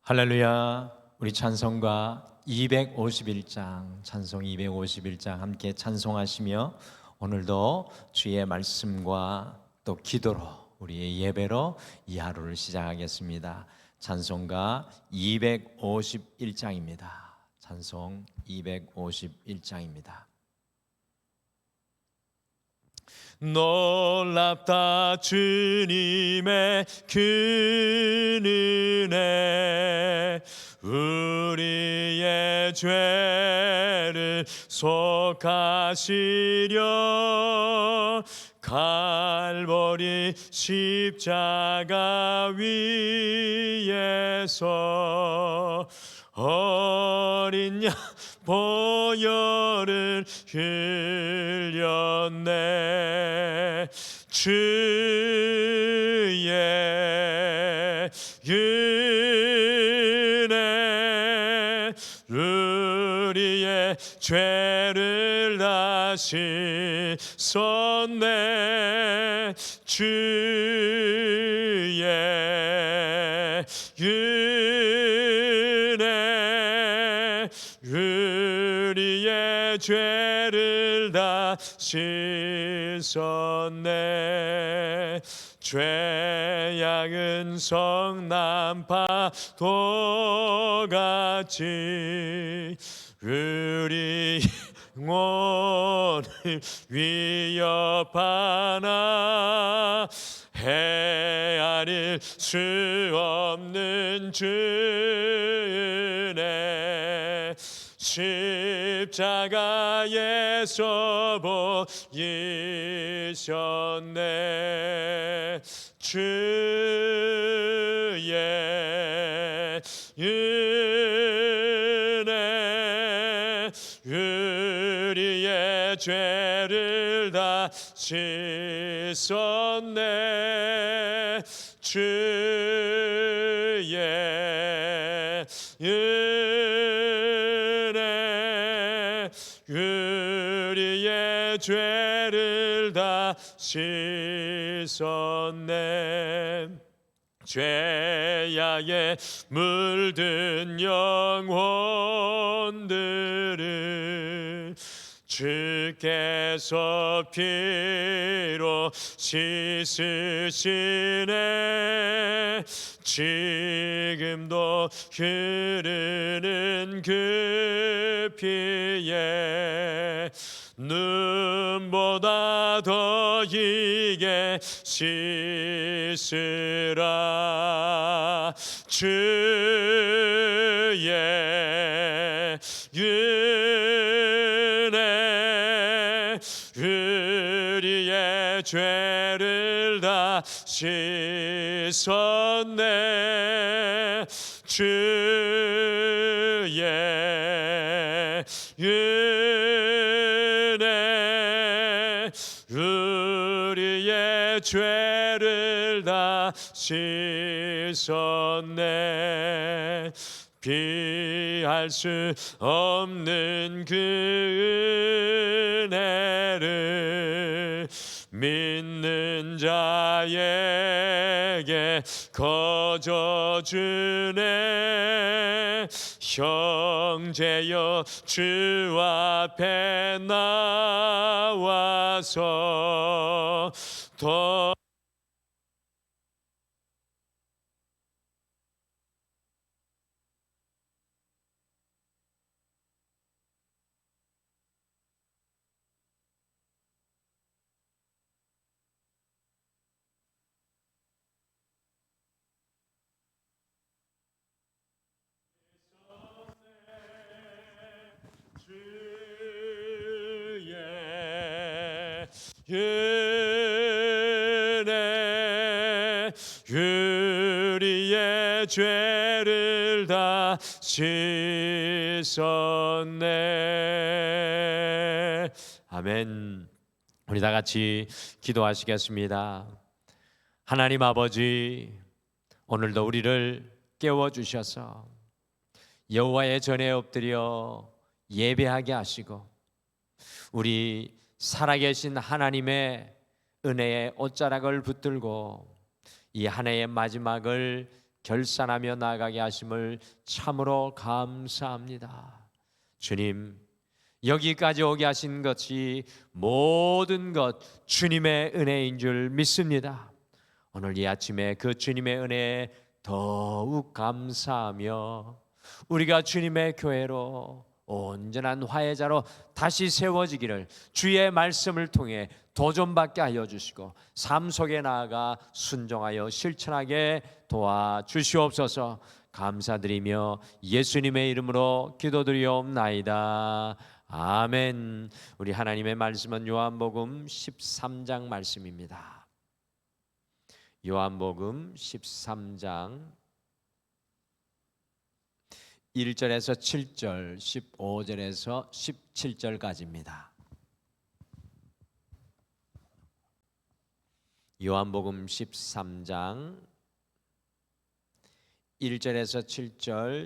할렐루야. 우리 찬송가 251장, 찬송 251장 함께 찬송하시며 오늘도 주의 말씀과 또 기도로 우리의 예배로 이 하루를 시작하겠습니다. 찬송가 251장입니다. 찬송 251장입니다. 놀랍다 주님의 그 은혜, 우리의 죄를 속하시려 갈보리 십자가 위에서 어린 양 보혈을 흘렸네. 주의 은혜 우리의 죄를 다시 썼네. 주의 은혜 우리의 죄를 다 씻었네. 죄악은 성난파도같이 우리 영혼을 위협하나 헤아릴 수 없는 주의 십자가에서 보이셨네. 주의 은혜 우리의 죄를 다 씻었네. 주의 은혜 우리의 죄를 다 씻었네. 죄악에 물든 영혼들을 주께서 피로 씻으시네. 지금도 흐르는 그 피에 눈보다 더 이게 씻으라. 주의 은혜 우리의 죄를 다 씻었네. 주의 은혜 우리의 죄를 다 씻었네. 피할 수 없는 그 은혜를 믿는 자에게 거저 주네. 형제여 주 앞에 나와서 더 은혜 우리의 죄를 다 씻었네. 아멘. 우리 다 같이 기도하시겠습니다. 하나님 아버지, 오늘도 우리를 깨워주셔서 여호와의 전에 엎드려 예배하게 하시고 우리 살아계신 하나님의 은혜의 옷자락을 붙들고 이 한 해의 마지막을 결산하며 나아가게 하심을 참으로 감사합니다. 주님, 여기까지 오게 하신 것이 모든 것 주님의 은혜인 줄 믿습니다. 오늘 이 아침에 그 주님의 은혜에 더욱 감사하며 우리가 주님의 교회로 온전한 화해자로 다시 세워지기를 주의 말씀을 통해 도전받게 하여 주시고 삶 속에 나아가 순종하여 실천하게 도와주시옵소서. 감사드리며 예수님의 이름으로 기도드리옵나이다. 아멘. 우리 하나님의 말씀은 요한복음 13장 말씀입니다. 요한복음 13장 1절에서 7절, 15절에서 17절까지입니다. 요한복음 13장 1절에서 7절,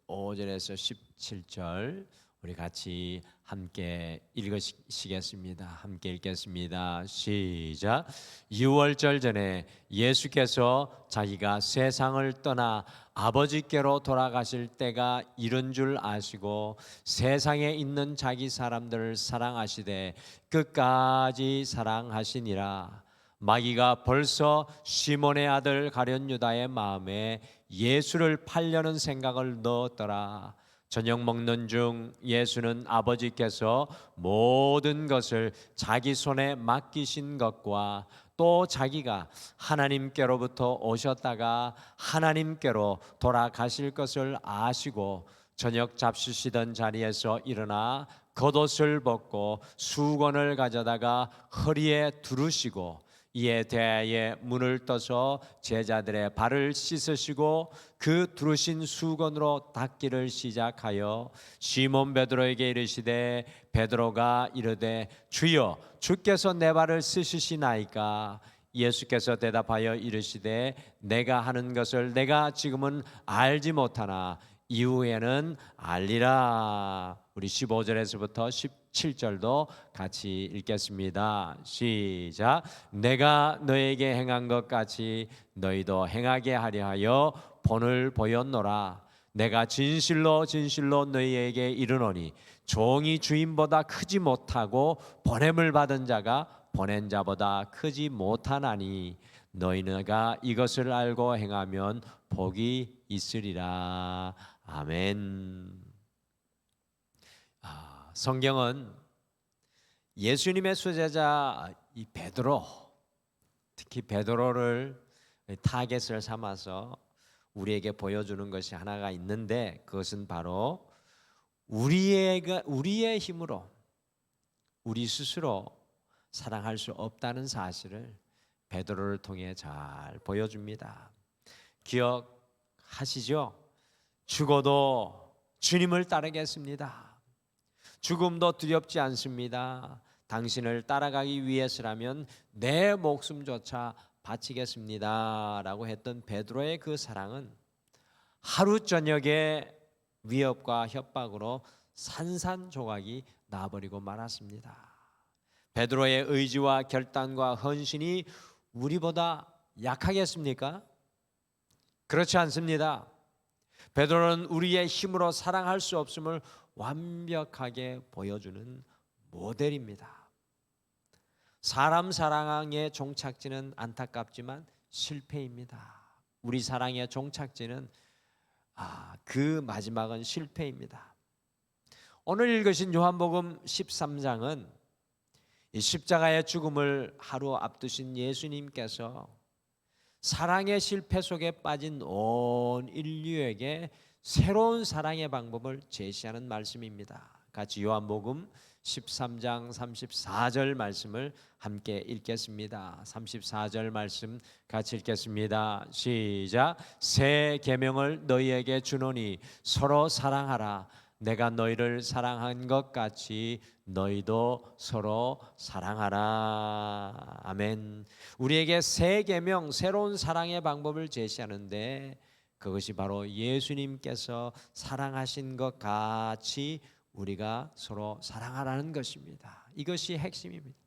15절에서 17절 우리 같이 함께 읽으시겠습니다. 함께 읽겠습니다. 시작. 6월절 전에 예수께서 자기가 세상을 떠나 아버지께로 돌아가실 때가 이른 줄 아시고 세상에 있는 자기 사람들을 사랑하시되 끝까지 사랑하시니라. 마귀가 벌써 시몬의 아들 가룟 유다의 마음에 예수를 팔려는 생각을 넣었더라. 저녁 먹는 중 예수는 아버지께서 모든 것을 자기 손에 맡기신 것과 또 자기가 하나님께로부터 오셨다가 하나님께로 돌아가실 것을 아시고 저녁 잡수시던 자리에서 일어나 겉옷을 벗고 수건을 가져다가 허리에 두르시고 이에 대하여 문을 떠서 제자들의 발을 씻으시고 그 두르신 수건으로 닦기를 시작하여 시몬 베드로에게 이르시되 베드로가 이르되 주여 주께서 내 발을 씻으시나이까. 예수께서 대답하여 이르시되 내가 하는 것을 내가 지금은 알지 못하나 이후에는 알리라. 우리 15절에서부터 17절도 같이 읽겠습니다. 시작. 내가 너에게 행한 것 같이 너희도 행하게 하려 하여 본을 보였노라. 내가 진실로 진실로 너희에게 이르노니 종이 주인보다 크지 못하고 보냄을 받은 자가 보낸 자보다 크지 못하나니 너희가 이것을 알고 행하면 복이 있으리라. 아멘. 성경은 예수님의 수제자 이 베드로, 특히 베드로를 타겟을 삼아서 우리에게 보여주는 것이 하나가 있는데 그것은 바로 우리의 힘으로 우리 스스로 사랑할 수 없다는 사실을 베드로를 통해 잘 보여줍니다. 기억하시죠? 죽어도 주님을 따르겠습니다. 죽음도 두렵지 않습니다. 당신을 따라가기 위해서라면 내 목숨조차 바치겠습니다 라고 했던 베드로의 그 사랑은 하루 저녁에 위협과 협박으로 산산조각이 나버리고 말았습니다. 베드로의 의지와 결단과 헌신이 우리보다 약하겠습니까? 그렇지 않습니다. 베드로는 우리의 힘으로 사랑할 수 없음을 완벽하게 보여주는 모델입니다. 사람 사랑의 종착지는 안타깝지만 실패입니다. 우리 사랑의 종착지는 그 마지막은 실패입니다. 오늘 읽으신 요한복음 13장은 이 십자가의 죽음을 하루 앞두신 예수님께서 사랑의 실패 속에 빠진 온 인류에게 새로운 사랑의 방법을 제시하는 말씀입니다. 같이 요한복음 13장 34절 말씀을 함께 읽겠습니다. 34절 말씀 같이 읽겠습니다. 시작. 새 계명을 너희에게 주노니 서로 사랑하라. 내가 너희를 사랑한 것 같이 너희도 서로 사랑하라. 아멘. 우리에게 새 계명, 새로운 사랑의 방법을 제시하는데 그것이 바로 예수님께서 사랑하신 것 같이 우리가 서로 사랑하라는 것입니다. 이것이 핵심입니다.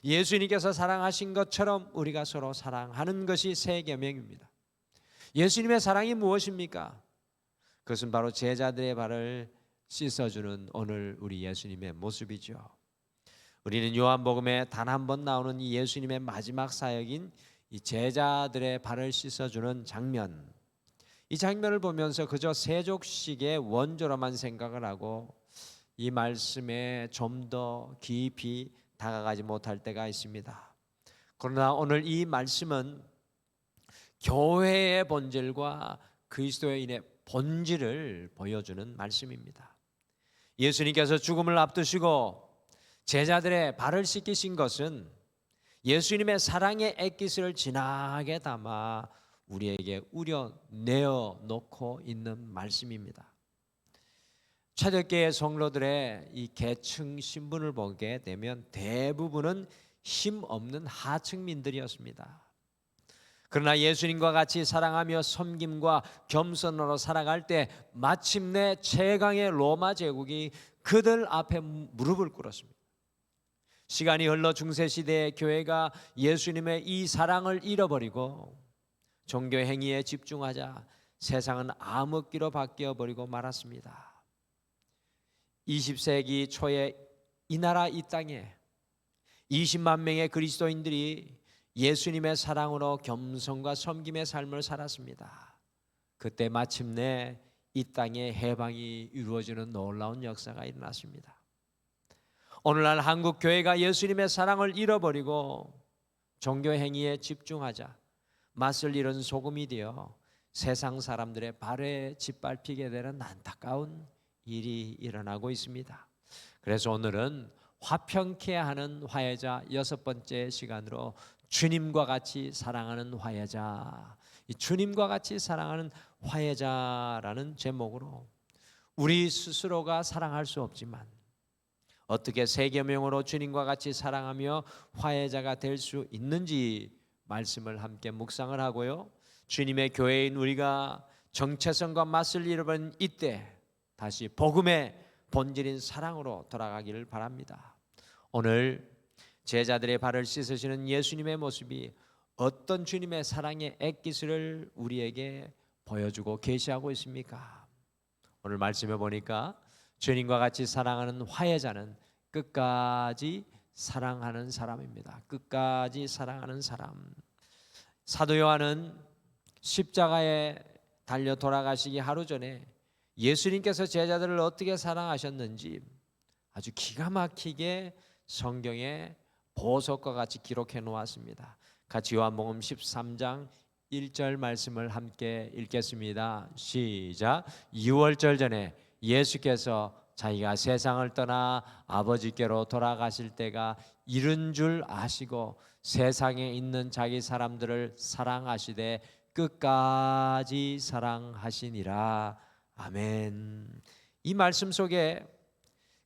예수님께서 사랑하신 것처럼 우리가 서로 사랑하는 것이 새 계명입니다. 예수님의 사랑이 무엇입니까? 그것은 바로 제자들의 발을 씻어주는 오늘 우리 예수님의 모습이죠. 우리는 요한복음에 단 한 번 나오는 이 예수님의 마지막 사역인 이 제자들의 발을 씻어주는 장면, 이 장면을 보면서 그저 세족식의 원조로만 생각을 하고 이 말씀에 좀 더 깊이 다가가지 못할 때가 있습니다. 그러나 오늘 이 말씀은 교회의 본질과 그리스도인의 본질을 보여주는 말씀입니다. 예수님께서 죽음을 앞두시고 제자들의 발을 씻기신 것은 예수님의 사랑의 액기스를 진하게 담아 우리에게 우려내어 놓고 있는 말씀입니다. 초대교회 성도들의 이 계층 신분을 보게 되면 대부분은 힘없는 하층민들이었습니다. 그러나 예수님과 같이 사랑하며 섬김과 겸손으로 살아갈 때 마침내 최강의 로마 제국이 그들 앞에 무릎을 꿇었습니다. 시간이 흘러 중세시대의 교회가 예수님의 이 사랑을 잃어버리고 종교 행위에 집중하자 세상은 암흑기로 바뀌어버리고 말았습니다. 20세기 초에 이 나라 이 땅에 20만 명의 그리스도인들이 예수님의 사랑으로 겸손과 섬김의 삶을 살았습니다. 그때 마침내 이 땅에 해방이 이루어지는 놀라운 역사가 일어났습니다. 오늘날 한국 교회가 예수님의 사랑을 잃어버리고 종교 행위에 집중하자 맛을 잃은 소금이 되어 세상 사람들의 발에 짓밟히게 되는 안타까운 일이 일어나고 있습니다. 그래서 오늘은 화평케 하는 화해자 6번째 시간으로 주님과 같이 사랑하는 화해자, 이 주님과 같이 사랑하는 화해자라는 제목으로 우리 스스로가 사랑할 수 없지만 어떻게 세 계명으로 주님과 같이 사랑하며 화해자가 될 수 있는지 말씀을 함께 묵상을 하고요. 주님의 교회인 우리가 정체성과 맛을 잃어버린 이때 다시 복음의 본질인 사랑으로 돌아가기를 바랍니다. 오늘 제자들의 발을 씻으시는 예수님의 모습이 어떤 주님의 사랑의 액기스를 우리에게 보여주고 계시하고 있습니까? 오늘 말씀해 보니까 주님과 같이 사랑하는 화해자는 끝까지 사랑하는 사람입니다. 끝까지 사랑하는 사람. 사도 요한은 십자가에 달려 돌아가시기 하루 전에 예수님께서 제자들을 어떻게 사랑하셨는지 아주 기가 막히게 성경에 보석과 같이 기록해 놓았습니다. 같이 요한복음 13장 1절 말씀을 함께 읽겠습니다. 시작. 유월절 전에 예수께서 자기가 세상을 떠나 아버지께로 돌아가실 때가 이른 줄 아시고 세상에 있는 자기 사람들을 사랑하시되 끝까지 사랑하시니라. 아멘. 이 말씀 속에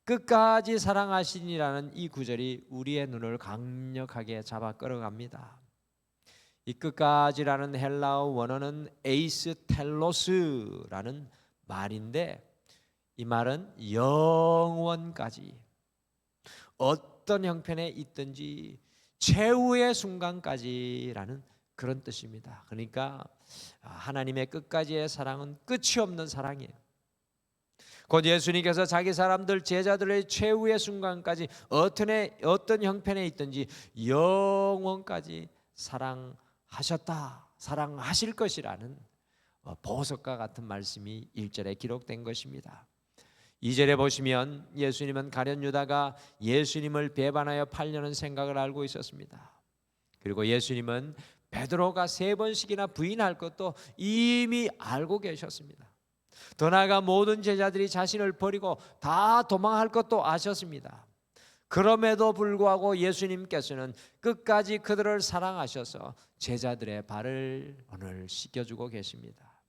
끝까지 사랑하시니라는 이 구절이 우리의 눈을 강력하게 잡아 끌어갑니다. 이 끝까지라는 헬라어 원어는 에이스텔로스라는 말인데 이 말은 영원까지 어떤 형편에 있든지 최후의 순간까지라는 그런 뜻입니다. 그러니까 하나님의 끝까지의 사랑은 끝이 없는 사랑이에요. 곧 예수님께서 자기 사람들 제자들의 최후의 순간까지 어떤 형편에 있든지 영원까지 사랑하셨다, 사랑하실 것이라는 보석과 같은 말씀이 1절에 기록된 것입니다. 2절에 보시면 예수님은 가룟 유다가 예수님을 배반하여 팔려는 생각을 알고 있었습니다. 그리고 예수님은 베드로가 3번씩이나 부인할 것도 이미 알고 계셨습니다. 더 나아가 모든 제자들이 자신을 버리고 다 도망할 것도 아셨습니다. 그럼에도 불구하고 예수님께서는 끝까지 그들을 사랑하셔서 제자들의 발을 오늘 씻겨주고 계십니다.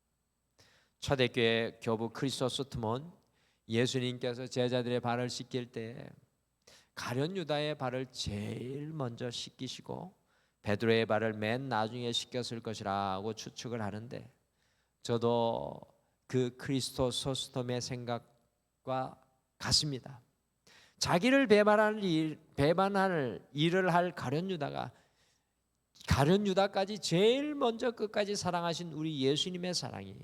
초대교회 교부 크리소스토몬 예수님께서 제자들의 발을 씻길 때 가룟 유다의 발을 제일 먼저 씻기시고 베드로의 발을 맨 나중에 씻겼을 것이라고 추측을 하는데 저도 그 크리스토소스톰의 생각과 같습니다. 자기를 배반할 일을 할 가룟 유다가 가룟 유다까지 제일 먼저 끝까지 사랑하신 우리 예수님의 사랑이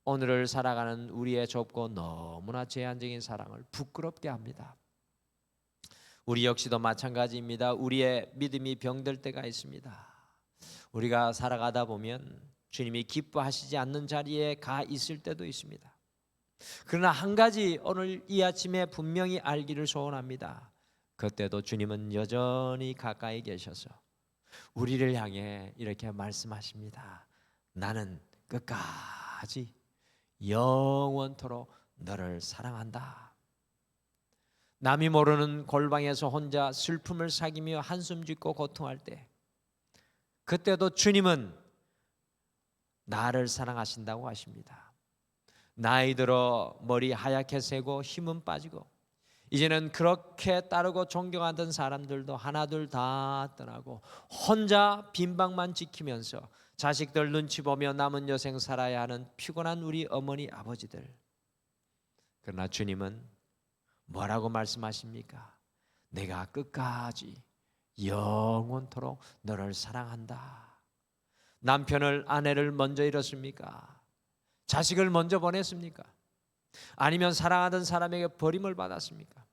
오늘을 살아가는 우리의 좁고 너무나 제한적인 사랑을 부끄럽게 합니다. 우리 역시도 마찬가지입니다. 우리의 믿음이 병들 때가 있습니다. 우리가 살아가다 보면 주님이 기뻐하시지 않는 자리에 가 있을 때도 있습니다. 그러나 한 가지 오늘 이 아침에 분명히 알기를 소원합니다. 그때도 주님은 여전히 가까이 계셔서 우리를 향해 이렇게 말씀하십니다. 나는 끝까지 영원토록 너를 사랑한다. 남이 모르는 골방에서 혼자 슬픔을 사귀며 한숨 짓고 고통할 때, 그때도 주님은 나를 사랑하신다고 하십니다. 나이 들어 머리 하얗게 새고 힘은 빠지고 이제는 그렇게 따르고 존경하던 사람들도 하나둘 다 떠나고 혼자 빈방만 지키면서 자식들 눈치 보며 남은 여생 살아야 하는 피곤한 우리 어머니 아버지들, 그러나 주님은 뭐라고 말씀하십니까? 내가 끝까지 영원토록 너를 사랑한다. 남편을, 아내를 먼저 잃었습니까? 자식을 먼저 보냈습니까? 아니면 사랑하던 사람에게 버림을 받았습니까?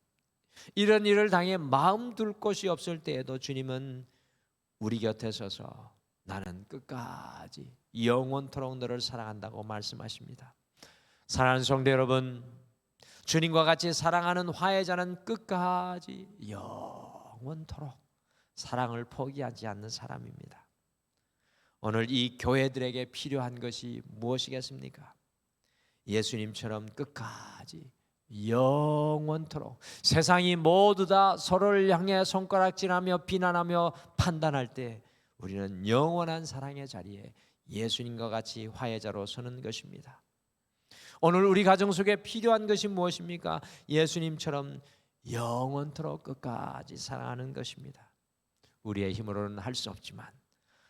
이런 일을 당해 마음 둘 곳이 없을 때에도 주님은 우리 곁에 서서 나는 끝까지 영원토록 너를 사랑한다고 말씀하십니다. 사랑하는 성도 여러분, 주님과 같이 사랑하는 화해자는 끝까지 영원토록 사랑을 포기하지 않는 사람입니다. 오늘 이 교회들에게 필요한 것이 무엇이겠습니까? 예수님처럼 끝까지 영원토록 세상이 모두 다 서로를 향해 손가락질하며 비난하며 판단할 때 우리는 영원한 사랑의 자리에 예수님과 같이 화해자로 서는 것입니다. 오늘 우리 가정 속에 필요한 것이 무엇입니까? 예수님처럼 영원토록 끝까지 사랑하는 것입니다. 우리의 힘으로는 할 수 없지만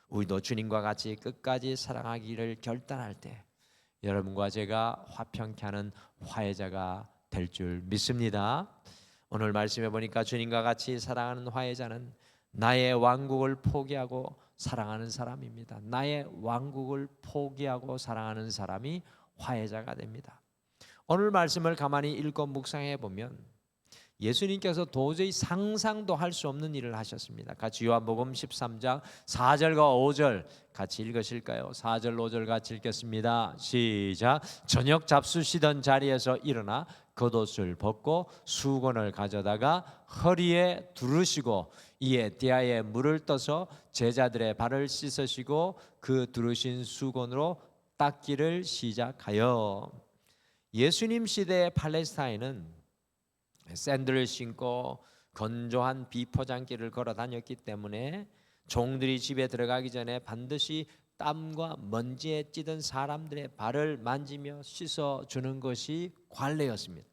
우리도 주님과 같이 끝까지 사랑하기를 결단할 때 여러분과 제가 화평케 하는 화해자가 될 줄 믿습니다. 오늘 말씀해 보니까 주님과 같이 사랑하는 화해자는 나의 왕국을 포기하고 사랑하는 사람입니다. 나의 왕국을 포기하고 사랑하는 사람이 화해자가 됩니다. 오늘 말씀을 가만히 읽고 묵상해 보면 예수님께서 도저히 상상도 할 수 없는 일을 하셨습니다. 같이 요한복음 13장 4절과 5절 같이 읽으실까요? 4절 5절 같이 읽겠습니다. 시작. 저녁 잡수시던 자리에서 일어나 겉옷을 벗고 수건을 가져다가 허리에 두르시고 이에 대야에 물을 떠서 제자들의 발을 씻으시고 그 두르신 수건으로 닦기를 시작하여. 예수님 시대의 팔레스타인은 샌들을 신고 건조한 비포장길을 걸어 다녔기 때문에 종들이 집에 들어가기 전에 반드시 땀과 먼지에 찌든 사람들의 발을 만지며 씻어주는 것이 관례였습니다.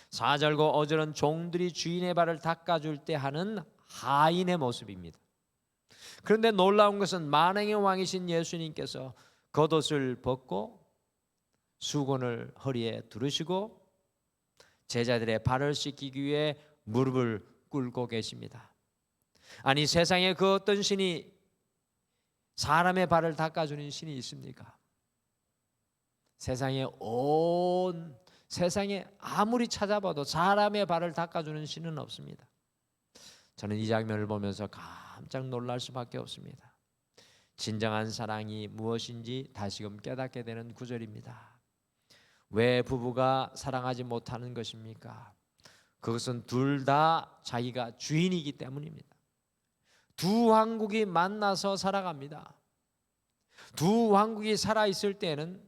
4절과 5절은 종들이 주인의 발을 닦아줄 때 하는 하인의 모습입니다. 그런데 놀라운 것은 만왕의 왕이신 예수님께서 겉옷을 벗고 수건을 허리에 두르시고 제자들의 발을 씻기기 위해 무릎을 꿇고 계십니다. 아니, 세상에 그 어떤 신이 사람의 발을 닦아주는 신이 있습니까? 세상에 아무리 찾아봐도 사람의 발을 닦아주는 신은 없습니다. 저는 이 장면을 보면서 깜짝 놀랄 수밖에 없습니다. 진정한 사랑이 무엇인지 다시금 깨닫게 되는 구절입니다. 왜 부부가 사랑하지 못하는 것입니까? 그것은 둘 다 자기가 주인이기 때문입니다. 두 왕국이 만나서 살아갑니다. 두 왕국이 살아있을 때는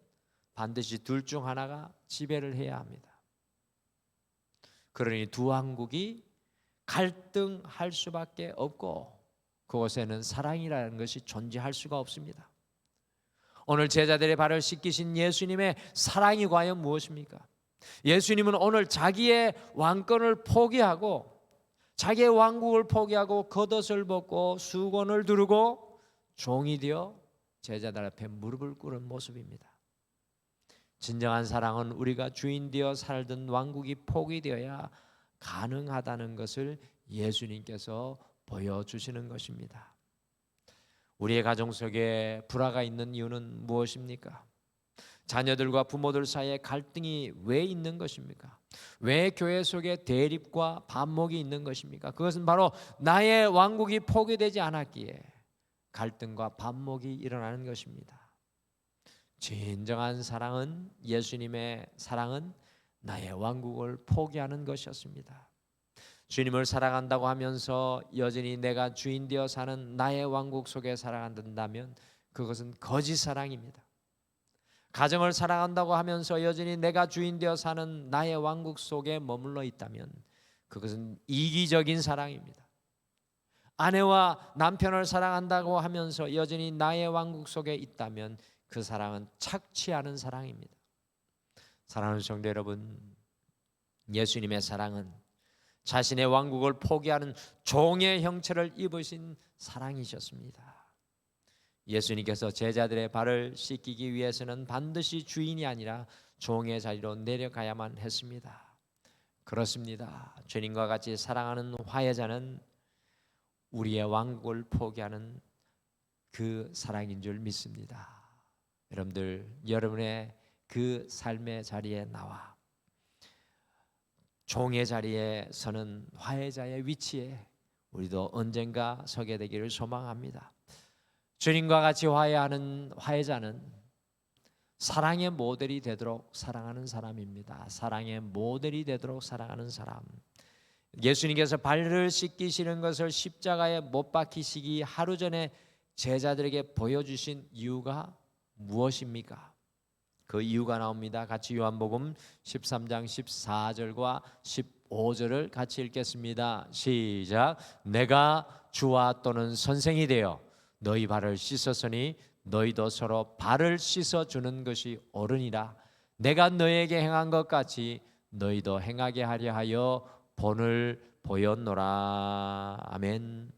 반드시 둘 중 하나가 지배를 해야 합니다. 그러니 두 왕국이 갈등할 수밖에 없고 그곳에는 사랑이라는 것이 존재할 수가 없습니다. 오늘 제자들의 발을 씻기신 예수님의 사랑이 과연 무엇입니까? 예수님은 오늘 자기의 왕권을 포기하고 자기의 왕국을 포기하고 겉옷을 벗고 수건을 두르고 종이 되어 제자들 앞에 무릎을 꿇은 모습입니다. 진정한 사랑은 우리가 주인 되어 살던 왕국이 포기되어야 가능하다는 것을 예수님께서 보여주시는 것입니다. 우리의 가정 속에 불화가 있는 이유는 무엇입니까? 자녀들과 부모들 사이에 갈등이 왜 있는 것입니까? 왜 교회 속에 대립과 반목이 있는 것입니까? 그것은 바로 나의 왕국이 포기되지 않았기에 갈등과 반목이 일어나는 것입니다. 진정한 사랑은, 예수님의 사랑은 나의 왕국을 포기하는 것이었습니다. 주님을 사랑한다고 하면서 여전히 내가 주인 되어 사는 나의 왕국 속에 살아간다면 그것은 거짓 사랑입니다. 가정을 사랑한다고 하면서 여전히 내가 주인 되어 사는 나의 왕국 속에 머물러 있다면 그것은 이기적인 사랑입니다. 아내와 남편을 사랑한다고 하면서 여전히 나의 왕국 속에 있다면 그 사랑은 착취하는 사랑입니다. 사랑하는 성도 여러분, 예수님의 사랑은 자신의 왕국을 포기하는 종의 형체를 입으신 사랑이셨습니다. 예수님께서 제자들의 발을 씻기기 위해서는 반드시 주인이 아니라 종의 자리로 내려가야만 했습니다. 그렇습니다. 주님과 같이 사랑하는 화해자는 우리의 왕국을 포기하는 그 사랑인 줄 믿습니다. 여러분들, 여러분의 그 삶의 자리에 나와 종의 자리에 서는 화해자의 위치에 우리도 언젠가 서게 되기를 소망합니다. 주님과 같이 화해하는 화해자는 사랑의 모델이 되도록 사랑하는 사람입니다. 사랑의 모델이 되도록 사랑하는 사람. 예수님께서 발을 씻기시는 것을 십자가에 못 박히시기 하루 전에 제자들에게 보여주신 이유가 무엇입니까? 그 이유가 나옵니다. 같이 요한복음 13장 14절과 15절을 같이 읽겠습니다. 시작. 내가 주와 또는 선생이 되어 너희 발을 씻었으니 너희도 서로 발을 씻어주는 것이 옳으니라. 내가 너희에게 행한 것 같이 너희도 행하게 하려 하여 본을 보였노라. 아멘.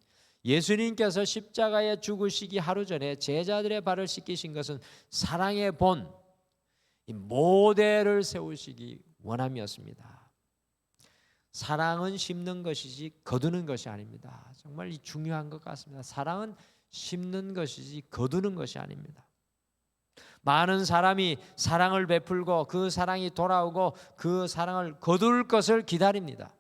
예수님께서 십자가에 죽으시기 하루 전에 제자들의 발을 씻기신 것은 사랑의 본, 이 모델을 세우시기 원함이었습니다. 사랑은 심는 것이지 거두는 것이 아닙니다. 정말 중요한 것 같습니다. 사랑은 심는 것이지 거두는 것이 아닙니다. 많은 사람이 사랑을 베풀고 그 사랑이 돌아오고 그 사랑을 거둘 것을 기다립니다.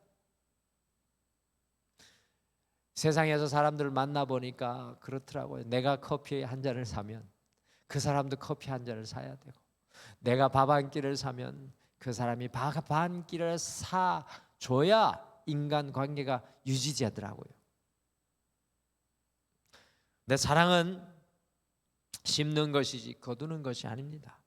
세상에서 사람들을 만나보니까 그렇더라고요. 내가 커피 한 잔을 사면 그 사람도 커피 한 잔을 사야 되고, 내가 밥 한 끼를 사면 그 사람이 밥 한 끼를 사줘야 인간관계가 유지되더라고요. 내 사랑은 심는 것이지 거두는 것이 아닙니다.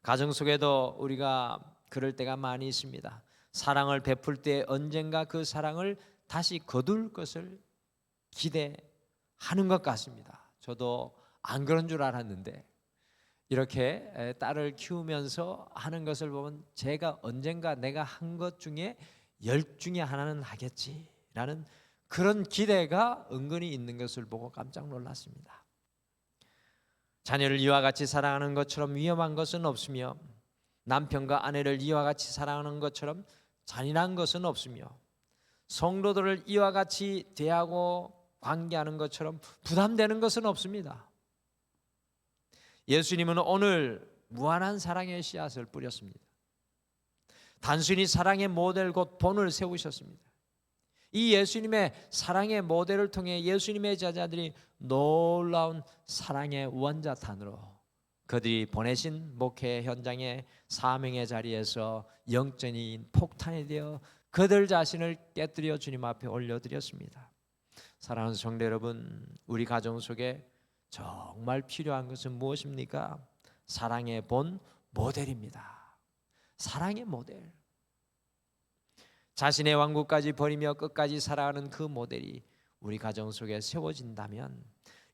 가정 속에도 우리가 그럴 때가 많이 있습니다. 사랑을 베풀 때 언젠가 그 사랑을 다시 거둘 것을 기대하는 것 같습니다. 저도 안 그런 줄 알았는데 이렇게 딸을 키우면서 하는 것을 보면 제가 언젠가 내가 한 것 중에 10 중에 하나는 하겠지라는 그런 기대가 은근히 있는 것을 보고 깜짝 놀랐습니다. 자녀를 이와 같이 사랑하는 것처럼 위험한 것은 없으며 남편과 아내를 이와 같이 사랑하는 것처럼 잔인한 것은 없으며 성도들을 이와 같이 대하고 관계하는 것처럼 부담되는 것은 없습니다. 예수님은 오늘 무한한 사랑의 씨앗을 뿌렸습니다. 단순히 사랑의 모델 곧 본을 세우셨습니다. 이 예수님의 사랑의 모델을 통해 예수님의 제자들이 놀라운 사랑의 원자탄으로 그들이 보내신 목회 현장의 사명의 자리에서 영적인 폭탄이 되어 그들 자신을 깨뜨려 주님 앞에 올려드렸습니다. 사랑하는 성도 여러분, 우리 가정 속에 정말 필요한 것은 무엇입니까? 사랑의 본 모델입니다. 사랑의 모델. 자신의 왕국까지 버리며 끝까지 살아가는 그 모델이 우리 가정 속에 세워진다면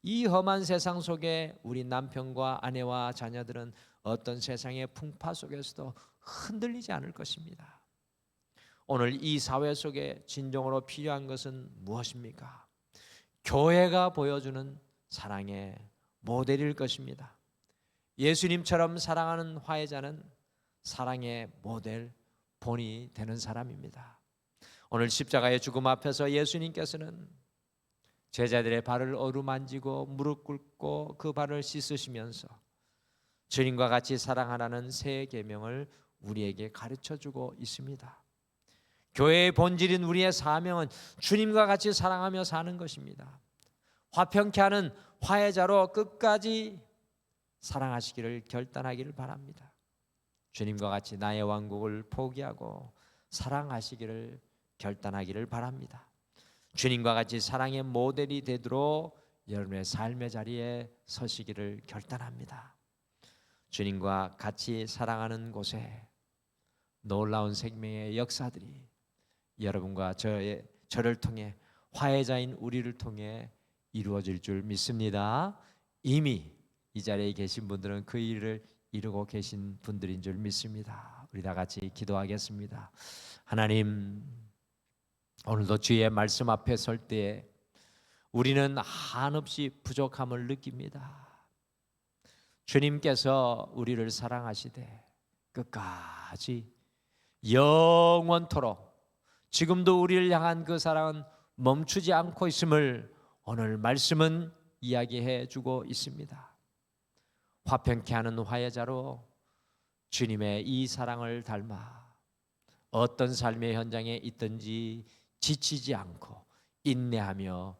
이 험한 세상 속에 우리 남편과 아내와 자녀들은 어떤 세상의 풍파 속에서도 흔들리지 않을 것입니다. 오늘 이 사회 속에 진정으로 필요한 것은 무엇입니까? 교회가 보여주는 사랑의 모델일 것입니다. 예수님처럼 사랑하는 화해자는 사랑의 모델, 본이 되는 사람입니다. 오늘 십자가의 죽음 앞에서 예수님께서는 제자들의 발을 어루만지고 무릎 꿇고 그 발을 씻으시면서 주님과 같이 사랑하라는 새 계명을 우리에게 가르쳐주고 있습니다. 교회의 본질인 우리의 사명은 주님과 같이 사랑하며 사는 것입니다. 화평케 하는 화해자로 끝까지 사랑하시기를 결단하기를 바랍니다. 주님과 같이 나의 왕국을 포기하고 사랑하시기를 결단하기를 바랍니다. 주님과 같이 사랑의 모델이 되도록 여러분의 삶의 자리에 서시기를 결단합니다. 주님과 같이 사랑하는 곳에 놀라운 생명의 역사들이 여러분과 저를 통해 화해자인 우리를 통해 이루어질 줄 믿습니다. 이미 이 자리에 계신 분들은 그 일을 이루고 계신 분들인 줄 믿습니다. 우리 다 같이 기도하겠습니다. 하나님, 오늘도 주의 말씀 앞에 설 때에 우리는 한없이 부족함을 느낍니다. 주님께서 우리를 사랑하시되 끝까지 영원토록 지금도 우리를 향한 그 사랑은 멈추지 않고 있음을 오늘 말씀은 이야기해 주고 있습니다. 화평케 하는 화해자로 주님의 이 사랑을 닮아 어떤 삶의 현장에 있든지 지치지 않고 인내하며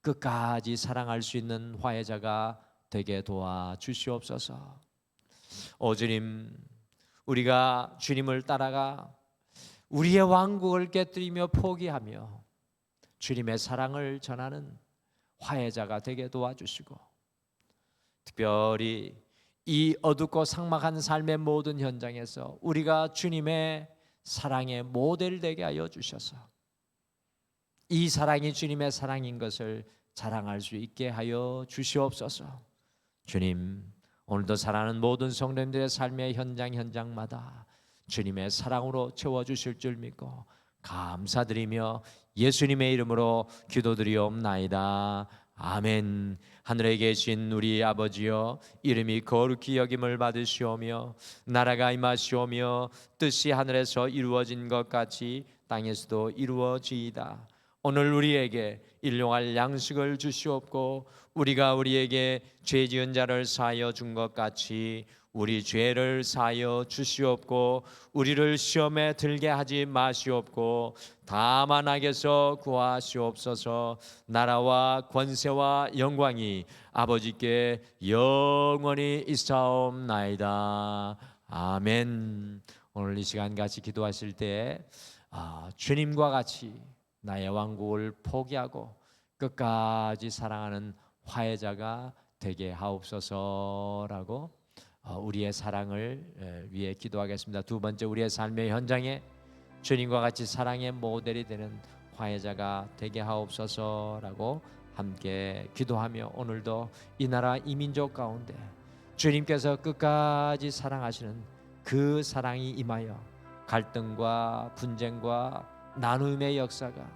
끝까지 사랑할 수 있는 화해자가 되게 도와주시옵소서. 오 주님, 우리가 주님을 따라가 우리의 왕국을 깨뜨리며 포기하며 주님의 사랑을 전하는 화해자가 되게 도와주시고, 특별히 이 어둡고 삭막한 삶의 모든 현장에서 우리가 주님의 사랑의 모델 되게 하여 주셔서 이 사랑이 주님의 사랑인 것을 자랑할 수 있게 하여 주시옵소서. 주님, 오늘도 사랑하는 모든 성도님들의 삶의 현장마다 주님의 사랑으로 채워주실 줄 믿고 감사드리며 예수님의 이름으로 기도드리옵나이다. 아멘. 하늘에 계신 우리 아버지여, 이름이 거룩히 여김을 받으시오며 나라가 임하시오며 뜻이 하늘에서 이루어진 것 같이 땅에서도 이루어지이다. 오늘 우리에게 일용할 양식을 주시옵고 우리가 우리에게 죄 지은 자를 사하여 준 것 같이 우리 죄를 사하여 주시옵고 우리를 시험에 들게 하지 마시옵고 다만 악에서 구하시옵소서. 나라와 권세와 영광이 아버지께 영원히 있사옵나이다. 아멘. 오늘 이 시간 같이 기도하실 때 주님과 같이 나의 왕국을 포기하고 끝까지 사랑하는 화해자가 되게 하옵소서라고 우리의 사랑을 위해 기도하겠습니다. 두 번째, 우리의 삶의 현장에 주님과 같이 사랑의 모델이 되는 화해자가 되게 하옵소서라고 함께 기도하며 오늘도 이 나라 이 민족 가운데 주님께서 끝까지 사랑하시는 그 사랑이 임하여 갈등과 분쟁과 나눔의 역사가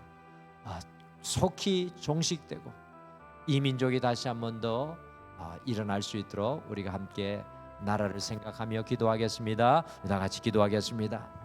속히 종식되고 이 민족이 다시 한 번 더 일어날 수 있도록 우리가 함께 나라를 생각하며 기도하겠습니다. 다 같이 기도하겠습니다.